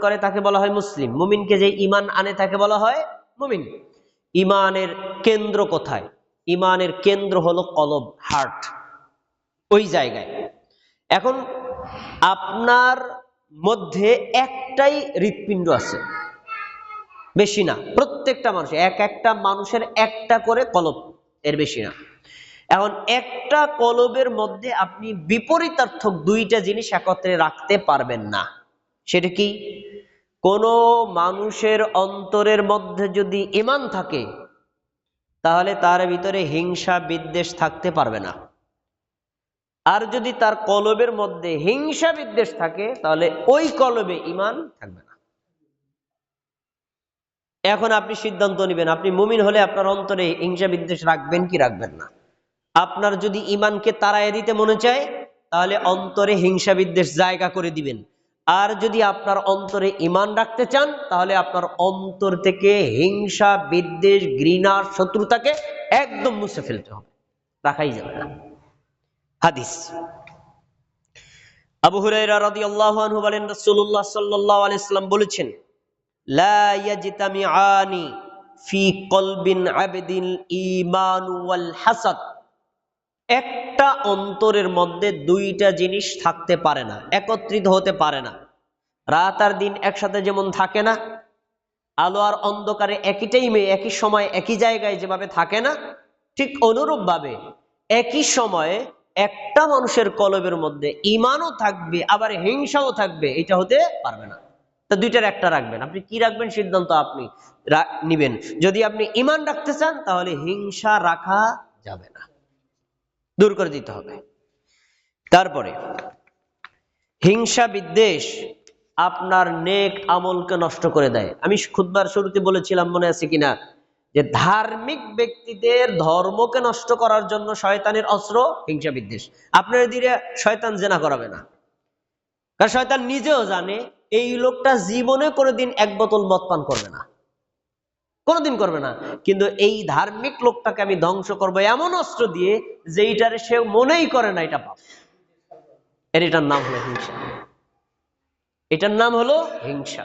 করে তাকে বলা হয় মুসলিম। মুমিনকে যে ঈমান আনে তাকে বলা হয় মুমিন। ঈমানের কেন্দ্র কোথায়? ঈমানের কেন্দ্র হলো কলব, হার্ট, ওই জায়গায়। এখন আপনার মধ্যে একটাই হৃৎপিণ্ড আছে, বেশি না। প্রত্যেকটা মানুষের একটা মানুষের একটা করে কলব, এর বেশি না। এখন একটা কলবের মধ্যে আপনি বিপরীতার্থক দুইটা জিনিস একত্রে রাখতে পারবেন না। সেটা কি? কোন মানুষের অন্তরের মধ্যে যদি ঈমান থাকে তাহলে তার ভিতরে হিংসা বিদ্বেষ থাকতে পারবে না। আর যদি তার কলবের মধ্যে হিংসা বিদ্বেষ থাকে তাহলে ওই কলবে ঈমান থাকবে না। এখন আপনি সিদ্ধান্ত নেবেন, আপনি মুমিন হলে আপনার অন্তরে হিংসা বিদ্বেষ রাখবেন কি রাখবেন না। আপনার যদি ঈমানকে তাড়াইয়া দিতে মনে চায় তাহলে অন্তরে হিংসা বিদ্বেষ জায়গা করে দিবেন। আর যদি আপনার অন্তরে ঈমান রাখতে চান তাহলে আপনার অন্তর থেকে হিংসা বিদ্বেষ ঘৃণা শত্রুতাকে একদম মুছে ফেলতে হবে, রাখাই যাবে না। হাদিস, আবু হুরায়রা রাদিয়াল্লাহু আনহু বলেন, রাসূলুল্লাহ সাল্লাল্লাহু আলাইহি ওয়াসাল্লাম বলেছেন, লা ইয়াজতামিআনি ফি কলবিন আবদিল ঈমান ওয়াল হাসাদ। একটা অন্তরের মধ্যে দুইটা জিনিস থাকতে পারে না, একত্রিত হতে পারে না। রাত আর দিন একসাথে যেমন থাকে না, আলো আর অন্ধকারে একই টাইমে একই সময় একই জায়গায় যেভাবে থাকে না, ঠিক অনুরূপ ভাবে একই সময়ে একটা মানুষের কলবের মধ্যে ঈমানও থাকবে আবার হিংসাও থাকবে, এটা হতে পারবে না। তো দুইটার একটা রাখবেন। আপনি কি রাখবেন সিদ্ধান্ত আপনি নিবেন। যদি আপনি ঈমান রাখতে চান তাহলে হিংসা রাখা যাবে না, দূর করে দিতে হবে। তারপরে হিংসা বিদ্বেষ আপনার নেক আমলকে নষ্ট করে দেয়। আমি খুতবার শুরুতে বলেছিলাম, মনে আছে কিনা, যে ধার্মিক ব্যক্তিদের ধর্মকে নষ্ট করার জন্য শয়তানের অস্ত্র হিংসা বিদ্বেষ। আপনার দিকে শয়তান জেনা করাবে না, কারণ শয়তান নিজেও জানে এই লোকটা জীবনে কোনোদিন এক বোতল মদ পান করবে না, কোনোদিন করবে না। কিন্তু এই ধার্মিক লোকটাকে আমি ধ্বংস করবো এমন অস্ত্র দিয়ে যেইটারে সে মনেই করে না এটা পাপ। এটার নাম হলো হিংসা, এটার নাম হলো হিংসা।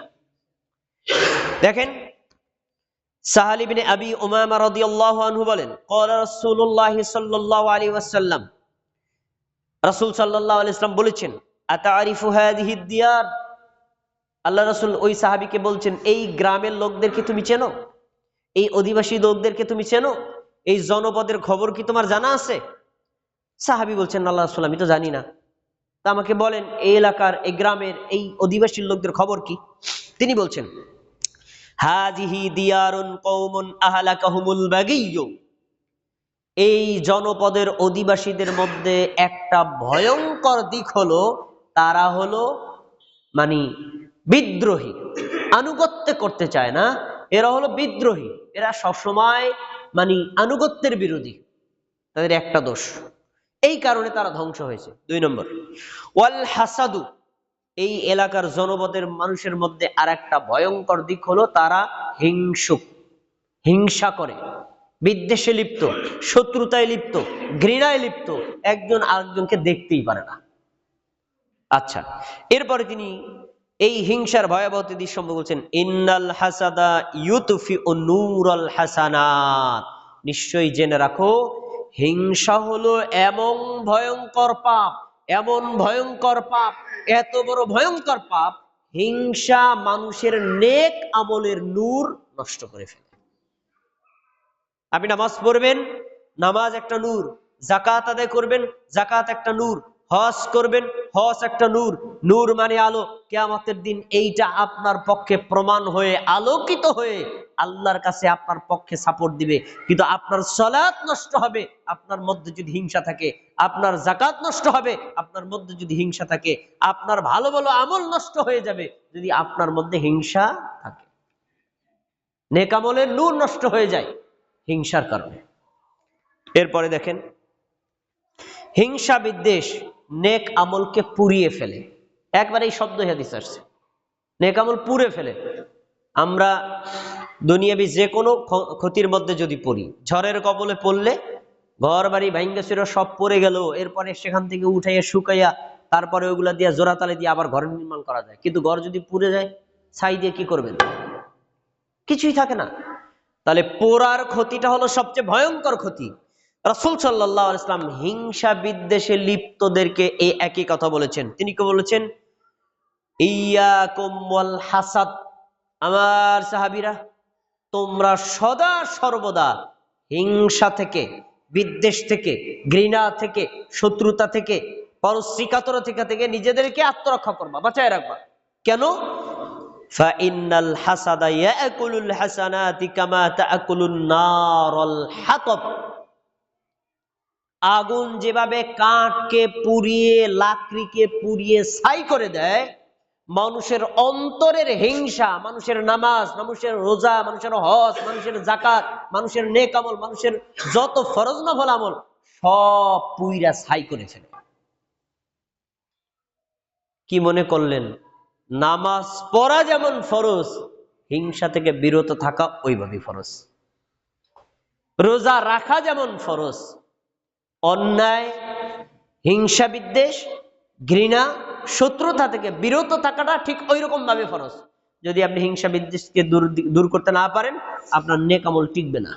দেখেন, সাহাল ইবনে আবি উমামা রাদিয়াল্লাহু আনহু বলেন, ক্বালা রাসূলুল্লাহ সাল্লাল্লাহু আলাইহি ওয়াসাল্লাম, রাসূল সাল্লাল্লাহু আলাইহি ওয়াসাল্লাম বলেছেন, আতারিফু হাযিহি দিয়ার। আল্লাহ রাসূল ওই সাহাবীকে বলছেন, এই গ্রামের লোকদেরকে তুমি চেনো? এই অধিবাসী লোকদেরকে তুমি চেনো? এই জনপদের খবর কি তোমার জানা আছে? সাহাবী বলছেন, আল্লাহ রাসূল আমি তো জানি না, তা আমাকে বলেন এই এলাকার এই গ্রামের এই অধিবাসী লোকদের খবর কি? তিনি বলছেন, হাযিহি দিয়ারুন কওমুন আহলাকাহুমুল বাগিয়্যু। এই জনপদের অধিবাসীদের মধ্যে একটা ভয়ঙ্কর দিক হলো তারা হলো মানে বিদ্রোহী, আনুগত্য করতে চায় না, এরা হলো বিদ্রোহী, এরা সবসময় মানে আনুগত্যের বিরোধী। তাদের একটা দোষ, এই কারণে তারা ধ্বংস হয়েছে। 2 নম্বর, ওয়াল হাসাদু। এই এলাকার জনপদের মানুষের মধ্যে আর একটা ভয়ঙ্কর দিক হলো তারা হিংসুক, হিংসা করে, বিদ্বেষে লিপ্ত, শত্রুতায় লিপ্ত, ঘৃণায় লিপ্ত, একজন আরেকজনকে দেখতেই পারে না। আচ্ছা, এরপরে তিনি এই হিংসার ভয়াবহতা দিক সম্পর্কে বলছেন, ইন্নাল হাসাদা ইউতফিউ নূরাল হাসানাত। নিশ্চয়ই জেনে রাখো, হিংসা হলো এমন ভয়ঙ্কর পাপ, এমন ভয়ঙ্কর পাপ, এত বড় ভয়ঙ্কর পাপ, হিংসা মানুষের নেক আমলের নূর নষ্ট করে ফেলে। আপনি নামাজ পড়বেন, নামাজ একটা নূর। যাকাত আদায় করবেন, যাকাত একটা নূর। হজ করবেন, হজ একটা নূর। নূর মানে আলো। কিয়ামতের দিন এইটা আপনার পক্ষে প্রমাণ হয়ে আলোকিত হয়ে আল্লাহর কাছে আপনার পক্ষে সাপোর্ট দিবে। কিন্তু আপনার সালাত নষ্ট হবে আপনার মধ্যে যদি হিংসা থাকে, আপনার যাকাত নষ্ট হবে আপনার মধ্যে যদি হিংসা থাকে, আপনার ভালো ভালো আমল নষ্ট হয়ে যাবে যদি আপনার মধ্যে হিংসা থাকে। নেক আমলের নূর নষ্ট হয়ে যায় হিংসার কারণে। এরপরে দেখেন, হিংসা বিদ্বেষ নেক আমলকে পুড়িয়ে ফেলে। একবার এই শব্দ হাদিস আসছে, নেক আমল পুড়ে ফেলে। আমরা দুনিয়াবি যে কোনো ক্ষতির মধ্যে যদি পড়ি, ঝড়ের কবলে পড়লে ঘর বাড়ি ভাঙ্গা চুরা সব পড়ে গেল, এরপরে সেখান থেকে উঠাইয়া শুকাইয়া তারপরে ওইগুলা দিয়ে জোড়াতালে দিয়ে আবার ঘর নির্মাণ করা যায়। কিন্তু ঘর যদি পুড়ে যায় ছাই দিয়ে কি করবেন? কিছুই থাকে না। তাহলে পোড়ার ক্ষতিটা হলো সবচেয়ে ভয়ঙ্কর ক্ষতি। রাসূল সাল্লাল্লাহু আলাইহি ওয়াসাল্লাম হিংসা বিদ্বেষে লিপ্তদেরকে এই একই কথা বলেছেন। তিনি কি বলেছেন? ইয়াকুম ওয়াল হাসাদ, আমার সাহাবীরা তোমরা সদা সর্বদা হিংসা থেকে, বিদ্বেষ থেকে, ঘৃণা থেকে, শত্রুতা থেকে, পরশ্রীকাতরতা থেকে নিজেদেরকে আত্মরক্ষা করবা, বাঁচায় রাখবা। কেন? ফাইন্নাল হাসাদা ইয়াকুলুল হাসানাতি কামা তাকুলুন নারুল হাতাব। আগুন যেভাবে কাঠকে পুড়িয়ে, লাকড়িকে পুড়িয়ে ছাই করে দেয়, মানুষের অন্তরের হিংসা, মানুষের নামাজ, মানুষের রোজা, মানুষের হজ, মানুষের যাকাত, মানুষের নেক আমল, মানুষের যত ফরজ নফল আমল সব পুইরা ছাই করে ফেলে। কি মনে করলেন নামাজ পড়া যেমন ফরজ, হিংসা থেকে বিরত থাকা ওইভাবেই ফরজ। রোজা রাখা যেমন ফরজ, অন্যায়, হিংসা বিদ্বেষ, ঘৃণা, শত্রুতা থেকে বিরত থাকাটা ঠিক ওই রকম ভাবে ফরজ। যদি আপনি হিংসা বিদ্বেষকে দূর করতে না পারেন, আপনার নেক আমল টিকবে না।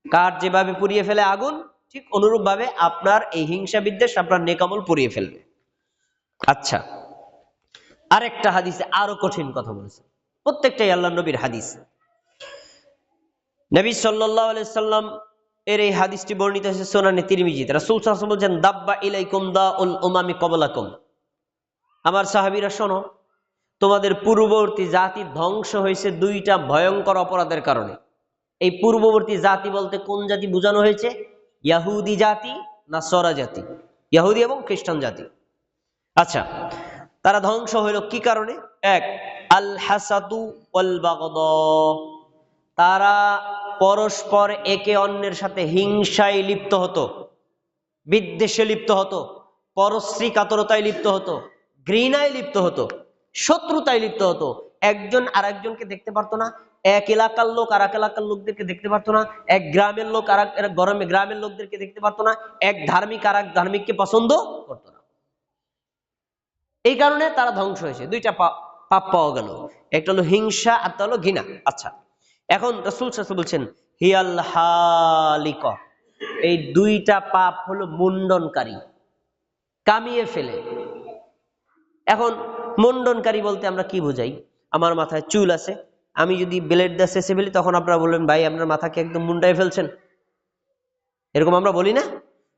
কাঠ যেভাবে পুড়িয়ে ফেলে আগুন, ঠিক অনুরূপ ভাবে আপনার এই হিংসা বিদ্বেষ আপনার নেক আমল পুড়িয়ে ফেলবে। আচ্ছা, আরেকটা হাদিসে আরো কঠিন কথা বলেছে, প্রত্যেকটাই আল্লাহর নবীর হাদিস। নবী সাল্লাল্লাহু আলাইহি সাল্লাম এর এই হাদিসটি বর্ণিত হয়েছে সুনানে তিরমিজিতে। রাসূল সাল্লাল্লাহু আলাইহি ওয়াসাল্লাম বলেন, দাব্বা ইলাইকুম দাউল উমামি ক্বাবলাকুম, আমার সাহাবীরা শোনো, তোমাদের পূর্ববর্তী জাতি ধ্বংস হয়েছে দুইটা ভয়ঙ্কর অপরাধের কারণে। এই পূর্ববর্তী জাতি বলতে কোন জাতি বোঝানো হয়েছে? ইহুদি জাতি, নাসরা জাতি, ইহুদি এবং খ্রিস্টান জাতি। আচ্ছা, তারা ধ্বংস হইল কি কারণে? এক, আল হাসাদু ওয়াল বাগদা, তারা পরস্পর একে অন্যের সাথে হিংসায় লিপ্ত হতো, বিদ্বেষে লিপ্ত হতো, পরশ্রী কাতরতায় লিপ্ত হতো, ঘৃণায় লিপ্ত হতো, শত্রুতায় লিপ্ত হতো। একজন আর একজনকে দেখতে পারতো না, এক এলাকার লোক আর এক এলাকার লোকদেরকে দেখতে পারতো না, এক গ্রামের লোক আর এক গ্রামের লোকদেরকে দেখতে পারতো না, এক ধার্মিক আর এক ধার্মিককে পছন্দ করতো না। এই কারণে তারা ধ্বংস হয়েছে। দুইটা পাপ পাওয়া গেল, একটা হলো হিংসা আর একটা হলো ঘৃণা। আচ্ছা, এখন রাসূল সাল্লাল্লাহু আলাইহি ওয়াসাল্লাম বলছেন হিয়াল হালিকা, এই দুইটা পাপ হলো মুন্ডনকারী, কামিয়ে ফেলে। এখন মুন্ডনকারী বলতে আমরা কি বুঝাই? আমার মাথায় চুল আছে, আমি যদি ব্লেড দিয়ে চেঁচে ফেলি, তখন আপনারা বলবেন ভাই আপনার মাথাকে একদম মুন্ডায় ফেলছেন, এরকম আমরা বলি না?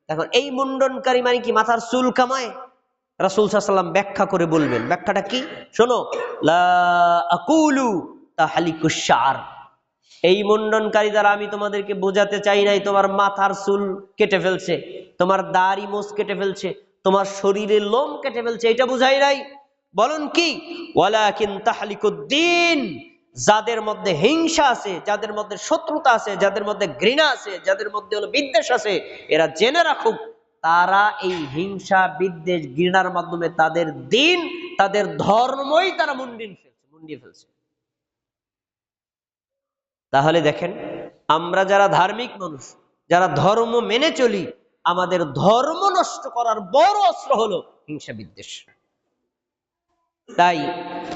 এখন এই মুন্ডনকারী মানে কি মাথার চুল কামায়? রাসূল সাল্লাল্লাহু আলাইহি ওয়াসাল্লাম ব্যাখ্যা করে বলবেন। ব্যাখ্যাটা কি? শোনো, লা আকুলু তাহলিকুশ শা'r, এই মুন্ডনকারী দ্বারা আমি তোমাদেরকে বোঝাতে চাই নাই তোমার মাথার চুল কেটে ফেলছে, তোমার দাড়ি মোছ কেটে ফেলছে, তোমার শরীরের লোম কেটে ফেলছে, এটা বুঝাই নাই। বলুন কি? ওয়ালাকিন তাহলিকুদ্দিন, যাদের মধ্যে হিংসা আছে, যাদের মধ্যে শত্রুতা আছে, যাদের মধ্যে ঘৃণা আছে, যাদের মধ্যে হলো বিদ্বেষ আছে, এরা জেনে রাখুক তারা এই হিংসা বিদ্বেষ ঘৃণার মাধ্যমে তাদের দিন, তাদের ধর্মই তারা মুন্ডিয়ে ফেলছে। তাহলে দেখেন, আমরা যারা ধার্মিক মানুষ, যারা ধর্ম মেনে চলি, আমাদের ধর্ম নষ্ট করার বড় অস্ত্র হলো হিংসা বিদ্বেষ। তাই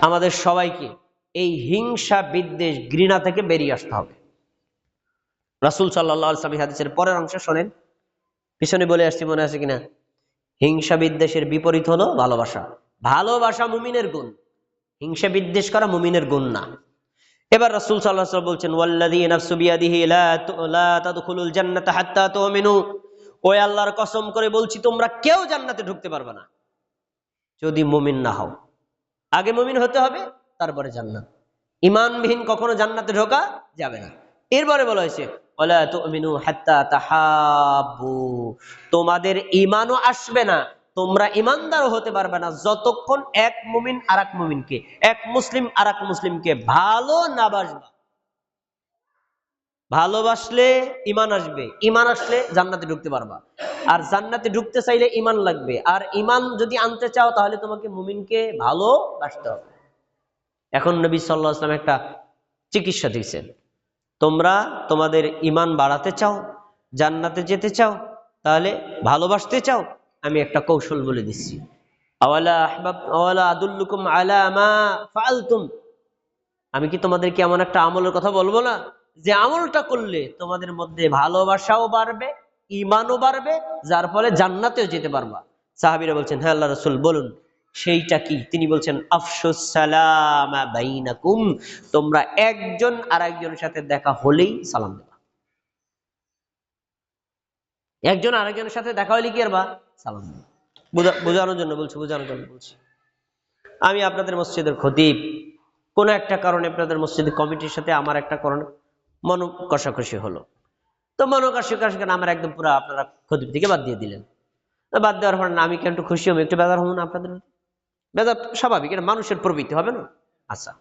আমাদের সবাইকে এই হিংসা বিদ্বেষ ঘৃণা থেকে বেরিয়ে আসতে হবে। রাসূল সাল্লাল্লাহু আলাইহি ওয়াসাল্লাম হাদিসের পরের অংশে শোনেন, পিছনে বলে আসছি, মনে আছে কিনা? হিংসা বিদ্বেষের বিপরীত হলো ভালোবাসা। ভালোবাসা মুমিনের গুণ, হিংসা বিদ্বেষ করা মুমিনের গুণ না। এবার রাসূল সাল্লাল্লাহু আলাইহি ওয়াসাল্লাম বলছেন, ওয়াল্লাযী নাফসু বিয়াদিহি লা তাদখুলুল জান্নাতা হাত্তা তুমিনু, ওই আল্লাহর কসম করে বলছি তোমরা কেউ জান্নাতে ঢুকতে পারবে না যদি মুমিন না হও। আগে মুমিন হতে হবে, তারপরে জান্নাত। ঈমানবিহীন কখনো জান্নাতে ঢোকা যাবে না। এরপরে বলা হয়েছে ওয়ালা তুমিনু হাত্তা তাহাব্বু, তোমাদের ঈমানও আসবে না, তোমরা ঈমানদারও হতে পারবে না যতক্ষণ এক মুমিন আরেক মুমিনকে, এক মুসলিম আরেক মুসলিমকে ভালো না বাসবা। ভালোবাসলে ঈমান আসবে, ঈমান আসলে জান্নাতে ঢুকতে পারবা। আর জান্নাতে ঢুকতে চাইলে ঈমান লাগবে, আর ঈমান যদি আনতে চাও তাহলে তোমাকে মুমিনকে ভালোবাসতে হবে। এখন নবী সাল্লাল্লাহু আলাইহি ওয়াসাল্লাম একটা চিকিৎসা দিয়েছেন, তোমরা তোমাদের ঈমান বাড়াতে চাও, জান্নাতে যেতে চাও, তাহলে ভালোবাসতে চাও, আমি একটা কৌশল বলে দিচ্ছি। আওয়ালা আদুল্লুকুম আলা মা ফাআলতুম, আমি কি তোমাদেরকে এমন একটা আমলের কথা বলবো না যে আমলটা করলে তোমাদের মধ্যে ভালোবাসাও বাড়বে, ঈমানও বাড়বে, যার ফলে জান্নাতেও যেতে পারবা। সাহাবীরা বলছেন, হ্যাঁ আল্লাহ রাসূল বলুন সেইটা কি? তিনি বলছেন, আফশুস সালামা বাইনাকুম, তোমরা একজন আরেকজনের সাথে দেখা হলেই সালাম দেবা। একজন আরেকজনের সাথে দেখা হলে কি করবা? সালাম দেবা। বোঝানোর জন্য বলছি, বোঝানোর জন্য বলছি। আমি আপনাদের মসজিদের খতিব, কোন একটা কারণে আপনাদের মসজিদ কমিটির সাথে আমার একটা কারণে মন কষাকষি হলো, তো মন কষাকষি আমার একদম পুরো আপনারা খতিব থেকে বাদ দিয়ে দিলেন। বাদ দেওয়ার পর আমি কি একটু খুশি হবো, একটু বেজার হবো না? আপনাদের বেজার স্বাভাবিক, এটা মানুষের প্রবৃত্তি, হবে না? আচ্ছা,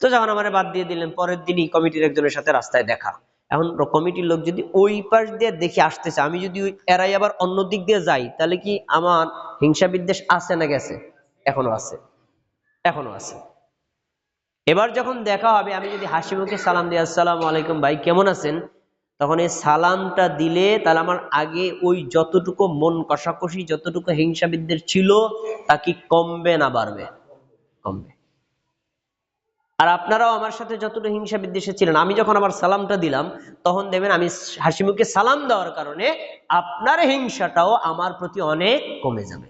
তো যখন আমার বাদ দিয়ে দিলেন, পরের দিনই কমিটির একজনের সাথে রাস্তায় দেখা। এখন কমিটির লোক যদি ওই পাশ দিয়ে দেখে আসতেছে, আমি যদি এরাই আবার অন্য দিক দিয়ে যাই, তাহলে কি আমার হিংসা বিদ্বেষ আছে না গেছে? এখনো আছে, এখনো আছে। এবার যখন দেখা হবে, আমি যদি হাসি মুখে সালাম দিই, আসসালামু আলাইকুম ভাই কেমন আছেন, তখন এই সালামটা দিলে তাহলে আমার আগে ওই যতটুকু মন কষাকষি, যতটুকু হিংসা বিদ্বেষ ছিল, তা কি কমবে না বাড়বে? কমবে। আর আপনারাও আমার সাথে যতটুকু হিংসা বিদ্বেষে ছিলেন, আমি যখন আমার সালামটা দিলাম, তখন দেখবেন আমি হাসি মুখে সালাম দেওয়ার কারণে আপনার হিংসাটাও আমার প্রতি অনেক কমে যাবে।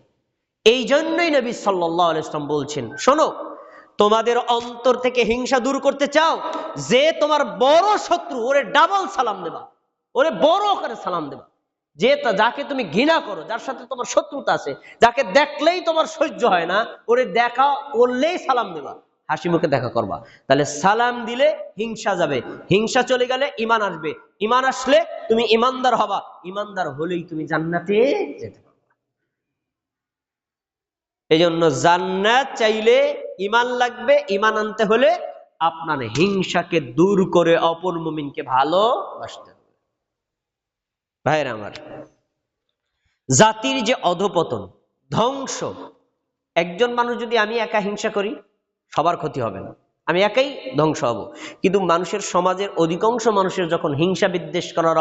এই জন্যই নবী সাল্লাল্লাহু আলাইহি ওয়াসাল্লাম বলছেন, শোনো, তোমাদের অন্তর থেকে হিংসা দূর করতে চাও, যে তোমার বড় শত্রু ওরে ডাবল সালাম দেবা, ওরে বড় করে সালাম দেবা। যে যাকে তুমি ঘৃণা করো, যার সাথে তোমার শত্রুতা আছে, যাকে দেখলেই তোমার সহ্য হয় না, ওরে দেখা করলেই সালাম দেবা, হাসি মুখে দেখা করবা। তাহলে সালাম দিলে হিংসা যাবে, হিংসা চলে গেলে ঈমান আসবে, ঈমান আসলে তুমি ঈমানদার হবা, ঈমানদার হলেই তুমি জান্নাতে যেতে পারবে। এই জন্য জান্নাত চাইলে ঈমান লাগবে, ঈমান আনতে হলে আপনার হিংসাকে দূর করে অপর মুমিনকে ভালোবাসতে হবে। ভাইরা আমার, জাতির যে অধপতন, ধ্বংস, একজন মানুষ যদি আমি একা হিংসা করি, সবার ক্ষতি হবে না, আমি একাই ধ্বংস হব। কিন্তু মানুষের সমাজের অধিকাংশ মানুষের যখন হিংসা বিদ্বেষ করার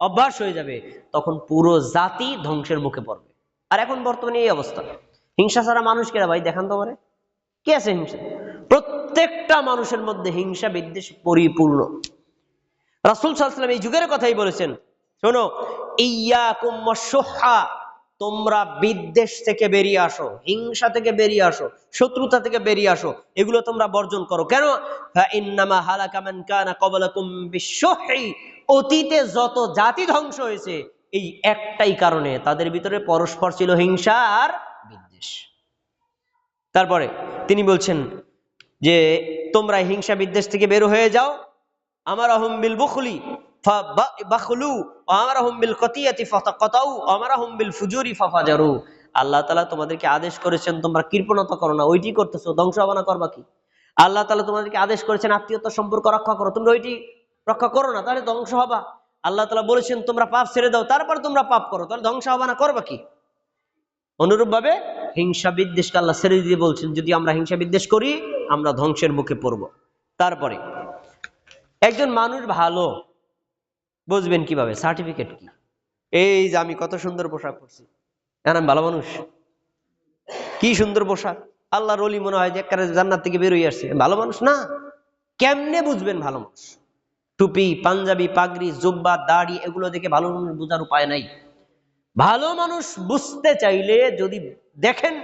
অভ্যাস হয়ে যাবে, তখন পুরো জাতি ধ্বংসের মুখে পড়বে। আর এখন বর্তমানে এই অবস্থা, হিংসা ছাড়া মানুষ কেরা ভাই? দেখান তো আমারে, কে আছে হিংসা? প্রত্যেকটা মানুষের মধ্যে হিংসা বিদ্বেষ পরিপূর্ণ। রাসূল সাল্লাল্লাহু আলাইহি ওয়াসাল্লাম এই যুগের কথাই বলেছেন, শোনো, ইয়্যাকুম ওয়াশ-শুহা, তোমরা বিদ্বেষ থেকে বেরিয়ে আসো, হিংসা থেকে বেরিয়ে আসো, শত্রুতা থেকে বেরিয়ে আসো, এগুলো তোমরা বর্জন করো। কেন? ফাইন্নামা হালাকা মান কানা ক্বাবলাকুম বিশ-শুহি, অতীতে যত জাতি ধ্বংস হয়েছে এই একটাই কারণে, তাদের ভিতরে পরস্পর ছিল হিংসা আর বিদ্বেষ। তারপরে তিনি বলছেন যে তোমরা হিংসা বিদ্বেষ থেকে বের হয়ে যাও, আমারহুম বিল বুখলি ফাবাখলু ওয়া আমারহুম বিল কতিয়াতি ফাতাকাতাউ ওয়া আমারহুম বিল ফুজুরি ফাফাজারু। আল্লাহ তাআলা তোমাদেরকে আদেশ করেছেন তোমরা কৃপণতা করো না, ওইটি করতেছো, ধ্বংস হবে না, করবা কি? আল্লাহ তাআলা তোমাদেরকে আদেশ করেছেন আত্মীয়তার সম্পর্ক রক্ষা করো, তোমরা ওইটি রক্ষা করো না, তাহলে ধ্বংস হবা। আল্লাহ তাআলা বলেছেন তোমরা পাপ ছেড়ে দাও, তারপর তোমরা পাপ করো, তাহলে ধ্বংস হবে না, করবা কি? অনুরূপভাবে হিংসা বিদ্বেষকে আল্লাহ ছেড়ে দিয়ে বলছেন, যদি আমরা হিংসা বিদ্বেষ করি আমরা ধ্বংসের মুখে পড়ব। তারপরে একজন মানুষ ভালো বুঝবেন কিভাবে? সার্টিফিকেট কি? এই যে আমি কত সুন্দর পোশাক পরছি, এখন আমি ভালো মানুষ? কি সুন্দর পোশাক, আল্লাহর ওলি মনে হয় যে একেবারে জান্নাত থেকে বের হয়ে আসছে, ভালো মানুষ না। কেমনে বুঝবেন ভালো মানুষ? টুপি, পাঞ্জাবি, পাগড়ি, জুব্বা, দাড়ি, এগুলো দেখে ভালো মানুষ বোঝার উপায় নাই। ভালো মানুষ বুঝতে চাইলে যদি দেখেন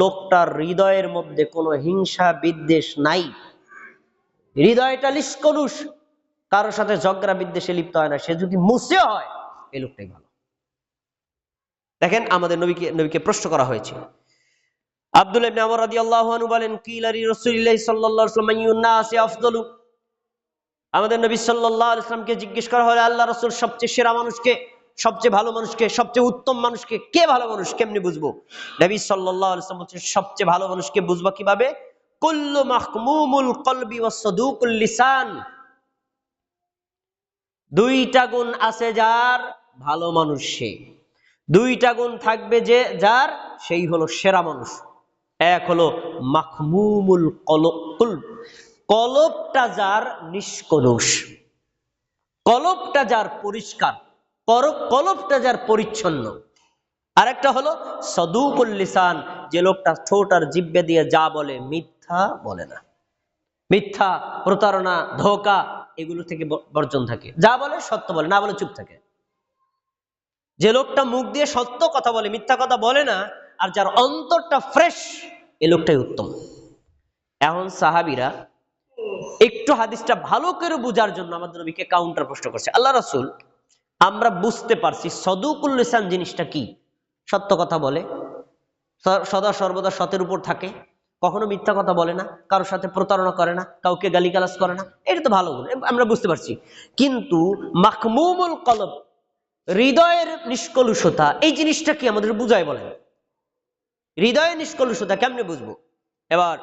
লোকটার হৃদয়ের মধ্যে কোনো হিংসা বিদ্বেষ নাই, হৃদয়টা নিষ্কলুষ, কারোর সাথে ঝগড়া বিদ্বেষে লিপ্ত হয় না, সে যদি মুসে হয়, এই লোকটাই ভালো। দেখেন আমাদের নবীকে প্রশ্ন করা হয়েছে, আব্দুল্লাহ ইবনে আমর রাদিয়াল্লাহু আনহু বলেন, কিলা লি রাসূলিল্লাহি সাল্লাল্লাহু আলাইহি ওয়াসাল্লাম আইয়ুন নাসি আফদালু, আমাদের নবী সাল্লাল্লাহু আলাইহি ওয়াসাল্লামকে জিজ্ঞেস করা হলো, আল্লাহ রাসূল সবচেয়ে সেরা মানুষকে, সবচেয়ে ভালো মানুষকে, সবচেয়ে উত্তম মানুষকে, কে ভালো মানুষ, কেমনে বুঝবো? নবী সাল্লাল্লাহু আলাইহি ওয়াসাল্লাম বলছেন, সবচেয়ে ভালো মানুষকে বুঝবা কিভাবে? কুল্লু মাহমুমুল কলবি ওয়াস সাদুকুল লিসান, দুইটা গুণ আছে যার, ভালো মানুষ সে। দুইটা গুণ থাকবে যে যার, সেই হলো সেরা মানুষ। এক হলো মাহমুমুল কলব, কলবটা যার নিষ্কলুষ, কলবটা যার পরিষ্কার, কলবটা যার পরিচ্ছন্ন। আরেকটা হলো সাদুকুল লিসান, যে লোকটা ঠোঁট আর জিহ্বা দিয়ে যা বলে মিথ্যা বলে না, মিথ্যা, প্রতারণা, ধোঁকা এগুলো থেকে বর্জন থাকে, যা বলে সত্য বলে, না বলে চুপ থাকে। যে লোকটা মুখ দিয়ে সত্য কথা বলে, মিথ্যা কথা বলে না, আর যার অন্তরটা ফ্রেশ, এই লোকটাই উত্তম। এখন সাহাবীরা একটু হাদিসটা ভালো করে বোঝার জন্য আমাদের নবীকে কাউন্টার প্রশ্ন করছে, আল্লাহ রাসূল, আমরা বুঝতে পারছি সদুকুল লিসান জিনিসটা কি, সত্য কথা বলে, সদা সর্বদা সতের উপর থাকে, কখনো মিথ্যা কথা বলে না, কারোর সাথে প্রতারণা করে না, কাউকে গালিগালাজ করে না, এটা তো ভালো গুণ, আমরা বুঝতে পারছি। কিন্তু মাখমুমুল কলব, হৃদয়ের নিষ্কলুষতা, এই জিনিসটা কি আমাদের বুঝায় বলেন? হৃদয়ের নিষ্কলুষতা কেমনে বুঝবো? এবার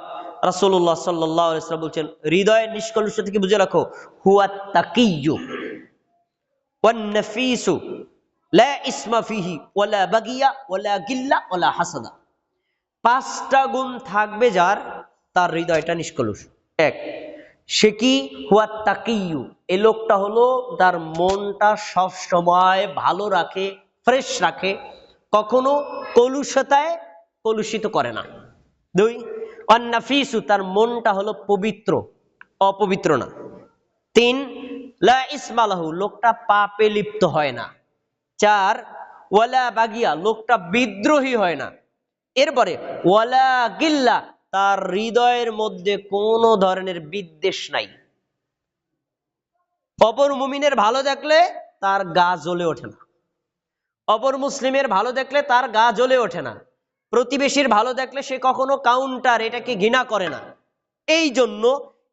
রাসূলুল্লাহ সাল্লাল্লাহু আলাইহি ওয়াসাল্লাম বলছেন, হৃদয়ের নিষ্কলুষতা কি বুঝে রাখো, হুয়া তাকিয়্যু ওয়ান নাফিসু লা ইসমা ফিহি ওয়ালা বাগিয়া ওয়ালা গিল্লা ওয়ালা হাসাদা। পাঁচটা গুণ থাকবে যার, তার হৃদয়টা নিষ্কলুষ। এক, সে কি, হুয়া তাকিয়্যু, এই লোকটা হলো তার মনটা সব সময় ভালো রাখে, ফ্রেশ রাখে, কখনো কলুষতায় কলুষিত করে না। দুই, অন্নাফিসু, তার মনটা হলো পবিত্র, অপবিত্র না। তিন, লা ইসমালাহু, লোকটা পাপে লিপ্ত হয় না। চার, ওয়ালা বাগিয়া, লোকটা বিদ্রোহী হয় না। এরপরে ওয়ালা গিল্লা, তার হৃদয়ের মধ্যে কোনো ধরনের বিদ্বেষ নাই। অপর মুমিনের ভালো দেখলে তার গা জ্বলে ওঠে না, অপর মুসলিমের ভালো দেখলে তার গা জ্বলে ওঠে না, প্রতিবেশীর ভালো দেখলে সে কখনো কাউন্টার, এটাকে ঘৃণা করে না। এই জন্য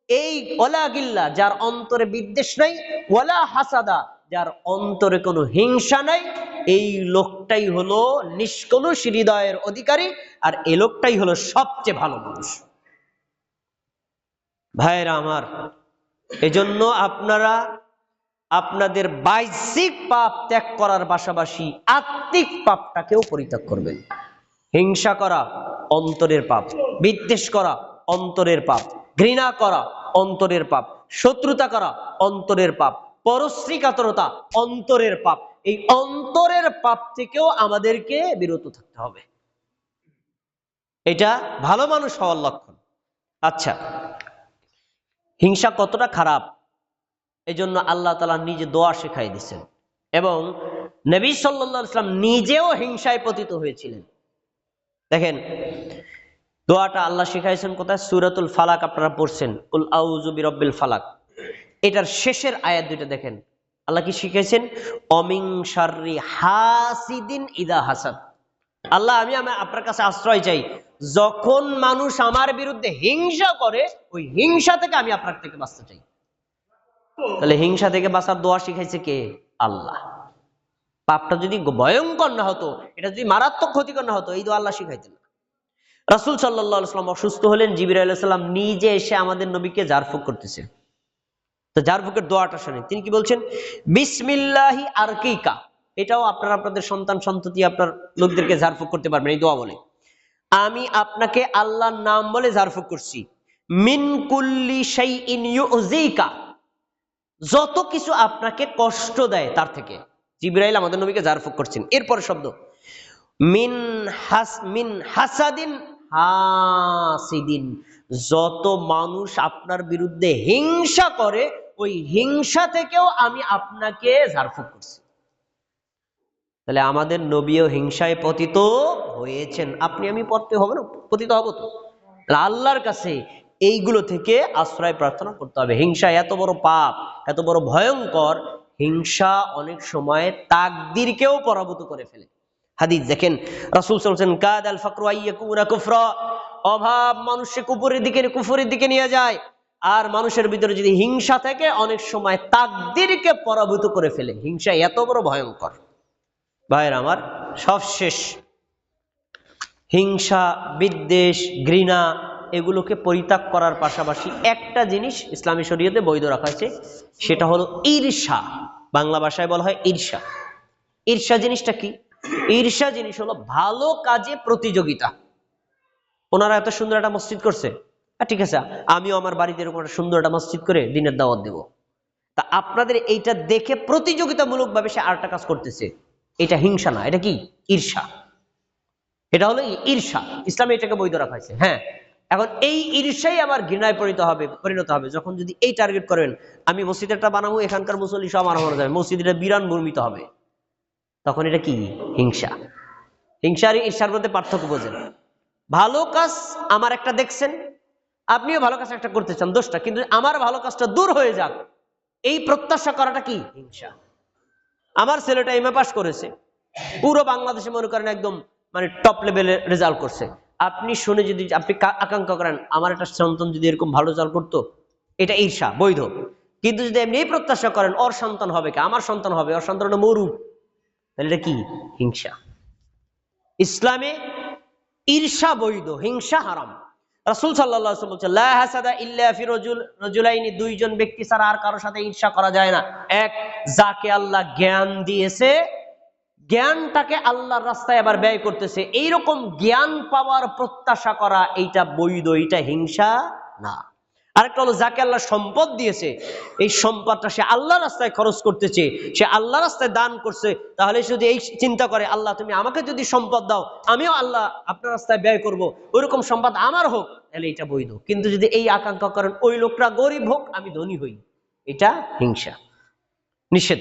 এই ওয়ালা গিল্লা, যার অন্তরে বিদ্বেষ নাই, ওয়ালা হাসাদা, যার অন্তরে কোনো হিংসা নাই, এই লোকটাই হলো নিষ্কলুষ হৃদয়ের অধিকারী, আর এই লোকটাই হলো সবচেয়ে ভালো মানুষ। ভাইরা আমার, এজন্য আপনারা আপনাদের বাহ্যিক পাপ ত্যাগ করার পাশাপাশি আত্মিক পাপটাকেও পরিত্যাগ করবেন। হিংসা করা অন্তরের পাপ, বিদ্বেষ করা অন্তরের পাপ, ঘৃণা করা অন্তরের পাপ, শত্রুতা করা অন্তরের পাপ, পরশ্রীকাতরতা অন্তরের পাপ। এই অন্তরের পাপ থেকেও আমাদেরকে বিরত থাকতে হবে, এটা ভালো মানুষ হওয়ার লক্ষণ। আচ্ছা, হিংসা কতটা খারাপ, এই জন্য আল্লাহ তাআলা নিজে দোয়া শেখাই দিয়েছেন, এবং নবী সাল্লাল্লাহু আলাইহি ওয়াসাল্লাম নিজেও হিংসায় পতিত হয়েছিলেন। দেখেন দোয়াটা আল্লাহ শিখাইছেন কোথায়, সূরাতুল ফালাক আপনারা পড়ছেন, কুল আউযু বিরাব্বিল ফালাক, এটার শেষের আয়াত দুইটা দেখেন, আল্লাহ কি শিখাইছেন, অমিন শাররি হাসিদিন ইদা হাসাদ। আল্লাহ, আমি আপনার কাছে আশ্রয় চাই, যখন মানুষ আমার বিরুদ্ধে হিংসা করে, ওই হিংসা থেকে আমি আপনার থেকে বাঁচতে চাই। তাহলে হিংসা থেকে বাঁচার দোয়া শিখাইছে কে? আল্লাহ। পাপটা যদি ভয়ঙ্কর না হতো, এটা যদি মারাত্মক ক্ষতিকর না হতো, এই দোয়া আল্লাহ শিখাইতেন না। রাসূল সাল্লাল্লাহু আলাইহি ওয়াসাল্লাম অসুস্থ হলেন, জিবরাইল আলাইহিস সালাম নিজে এসে আমাদের নবীকে ঝাড়ফুঁক করতেছে। তো ঝাড়ফুঁকের দোয়াটা শুনেন, তিনি কি বলছেন, বিসমিল্লাহি আরকিকা। এটাও আপনারা আপনাদের সন্তান সন্ততি আপনার লোকদেরকে ঝাড়ফুঁক করতে পারবেন, এই দোয়া বলে, আমি আপনাকে আল্লাহর নাম বলে ঝাড়ফুঁক করছি, মিন কুল্লি শাইইন ইউযিকা, যত কিছু আপনাকে কষ্ট দেয় তার থেকে। জিবরাইল আমাদের নবীকে ঝাড়ফুঁক করছেন। এরপর শব্দ মিন হাসাদিন হাসিদিন, যত মানুষ আপনার বিরুদ্ধে হিংসা করে, ওই হিংসা থেকেও আমি আপনাকে ঝাড়ফুঁক করছি। তাহলে আমাদের নবীও হিংসায় পতিত হয়েছেন, আপনি আমি পতিত হব না, পতিত হব তো। আল্লাহর কাছে এইগুলো থেকে আশ্রয় প্রার্থনা করতে হবে। হিংসা এত বড় পাপ, এত বড় ভয়ঙ্কর, হিংসা অনেক সময় তাকদীরকেও পরাভূত করে ফেলে। হাদিস দেখেন, রাসূল সাল্লাল্লাহু আলাইহি ওয়াসাল্লাম, কাদাল ফাকরু আইয়াকুনা কুফরা, অভাব মানুষকে কুফরের দিকে নিয়ে যায়। আর মানুষের ভিতরে যদি হিংসা থাকে, অনেক সময় তাকদীরকে পরাভূত করে ফেলে। হিংসা এত বড় ভয়ঙ্কর। ভাইয়ের আমার, সবশেষ হিংসা, বিদ্বেষ, ঘৃণা এগুলোকে পরিত্যাগ করার পাশাপাশি একটা জিনিস ইসলামী শরীয়তে বৈধ রাখা হয়েছে, সেটা হলো ঈর্ষা। বাংলা ভাষায় বলা হয় ঈর্ষা। ঈর্ষা জিনিসটা কি? ঈর্ষা জিনিস হলো ভালো কাজে প্রতিযোগিতা। ওনারা এত সুন্দর একটা মসজিদ করছে, ঠিক আছে, আমিও আমার বাড়িতে এরকম একটা সুন্দর একটা মসজিদ করে দিনের দাওয়াত দেব। তা আপনাদের এইটা দেখে প্রতিযোগিতামূলক ভাবে সে আরেকটা কাজ করতেছে, এটা হিংসা না, এটা কি? ঈর্ষা। এটা হলো ঈর্ষা। ইসলামে এটাকে বৈধ রাখা হয়েছে। হ্যাঁ, এখন এই ঈর্ষাই আবার ঘৃণায় পরিণত হবে যখন যদি এই টার্গেট করেন, আমি মসজিদ একটা বানাবো, এখানকার মুসল্লি সব আমার যাবে, মসজিদটা বিরান ভূমিত হবে, তখন এটা কি? হিংসা। হিংসা আর ঈর্ষার মধ্যে পার্থক্য বোঝেন। ভালো কাজ আমার একটা দেখছেন, আপনিও ভালো কাজ একটা করতে চান, দোষটা, কিন্তু আমার ভালো কাজটা দূর হয়ে যাক, এই প্রত্যাশা করাটা কি? হিংসা। আমার ছেলেটা এমএ পাস করেছে, পুরো বাংলাদেশে মনে করেন একদম মানে টপ লেভেলের রেজাল্ট করছে, আপনি শুনে যদি আপনি আকাঙ্ক্ষা করেন আমার একটা সন্তান যদি এরকম ভালো রেজাল্ট করতো, এটা ঈর্ষা, বৈধ। কিন্তু যদি এমনি প্রত্যাশা করেন ওর সন্তান হবে কি, আমার সন্তান হবে, ওর সন্তান মরু, তাহলে এটা কি? হিংসা। ইসলামে ঈর্ষা বৈধ, হিংসা হারাম। রাসূল সাল্লাল্লাহু আলাইহি ওয়াসাল্লাম বলেছেন, লা হাসাদা ইল্লা ফি রাজুলাইনি, দুইজন ব্যক্তি ছাড়া আর কারোর সাথে ঈর্ষা করা যায় না। এক, যাকে আল্লাহ জ্ঞান দিয়েছে, জ্ঞানটাকে আল্লাহর রাস্তায় আবার ব্যয় করতেছে, এইরকম জ্ঞান পাওয়ার প্রত্যাশা করা, এইটা বৈধ, এইটা হিংসা না। আরেকটা হলো যাকে আল্লাহ সম্পদ দিয়েছে, এই সম্পদটা সে আল্লাহর রাস্তায় খরচ করতেছে, সে আল্লাহর রাস্তায় দান করছে, তাহলে যদি এই চিন্তা করে আল্লাহ তুমি আমাকে যদি সম্পদ দাও, আমিও আল্লাহ আপনার রাস্তায় ব্যয় করব, ওইরকম সম্পদ আমার হোক, তাহলে এটা বৈধ। কিন্তু যদি এই আকাঙ্ক্ষা করেন ওই লোকটা গরিব হোক আমি ধনী হই, এটা হিংসা, নিষেধ।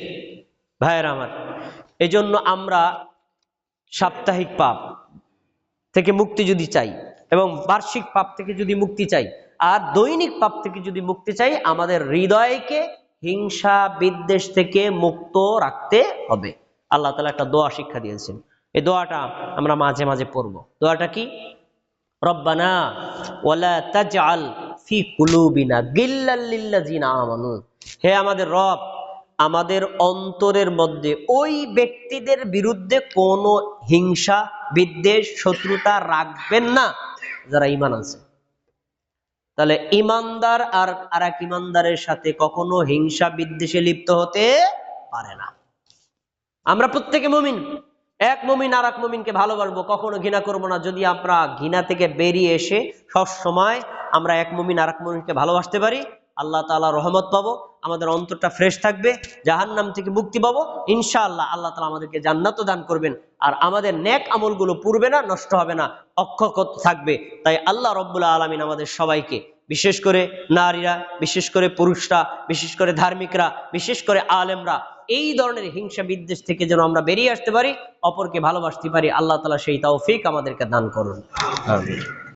ভাইয়েরা আমার, এই জন্য আমরা সাপ্তাহিক পাপ থেকে মুক্তি যদি চাই এবং বার্ষিক পাপ থেকে যদি মুক্তি চাই আর দৈনিক পাপ থেকে যদি মুক্তি চাই, আমাদের হৃদয়কে হিংসা বিদ্বেষ থেকে মুক্ত রাখতে হবে। আল্লাহ তাআলা একটা দোয়া শিক্ষা দিয়েছেন, এই দোয়াটা আমরা মাঝে মাঝে পড়ব। দোয়াটা কি? রব্বানা ওয়ালা তাজআল ফি কুলুবিনা গিল্লাল লিল্লাযিনা আমানু, হে আমাদের রব, আমাদের অন্তরের মধ্যে ওই ব্যক্তিদের বিরুদ্ধে কোনো হিংসা বিদ্বেষ শত্রুতা রাখবেন না যারা ঈমান আছে। তাহলে ঈমানদার আর এক ঈমানদারের সাথে কখনো হিংসা বিদ্বেষে লিপ্ত হতে পারে না। আমরা প্রত্যেকে মুমিন, এক মুমিন আর এক মুমিনকে ভালোবাসবো, কখনো ঘৃণা করবো না। যদি আমরা ঘৃণা থেকে বেরিয়ে এসে সব সময় আমরা এক মুমিন আর এক মুমিনকে ভালোবাসতে পারি, আল্লাহ তাআলা রহমত পাবো, আমাদের অন্তরটা ফ্রেশ থাকবে, জাহান্নাম থেকে মুক্তি পাবো ইনশাআল্লাহ। আল্লাহ তাআলা আমাদেরকে জান্নাতও দান করবেন, আর আমাদের নেক আমলগুলো পুড়বে না, নষ্ট হবে না, অক্ষত থাকবে। তাই আল্লাহ রব্বুল আলামিন আমাদের সবাইকে, বিশেষ করে নারীরা, বিশেষ করে পুরুষরা, বিশেষ করে ধার্মিকরা, বিশেষ করে আলেমরা, এই ধরনের হিংসা বিদ্বেষ থেকে যেন আমরা বেরিয়ে আসতে পারি, অপরকে ভালোবাসতে পারি, আল্লাহ তাআলা সেই তৌফিক আমাদেরকে দান করুন। আমিন।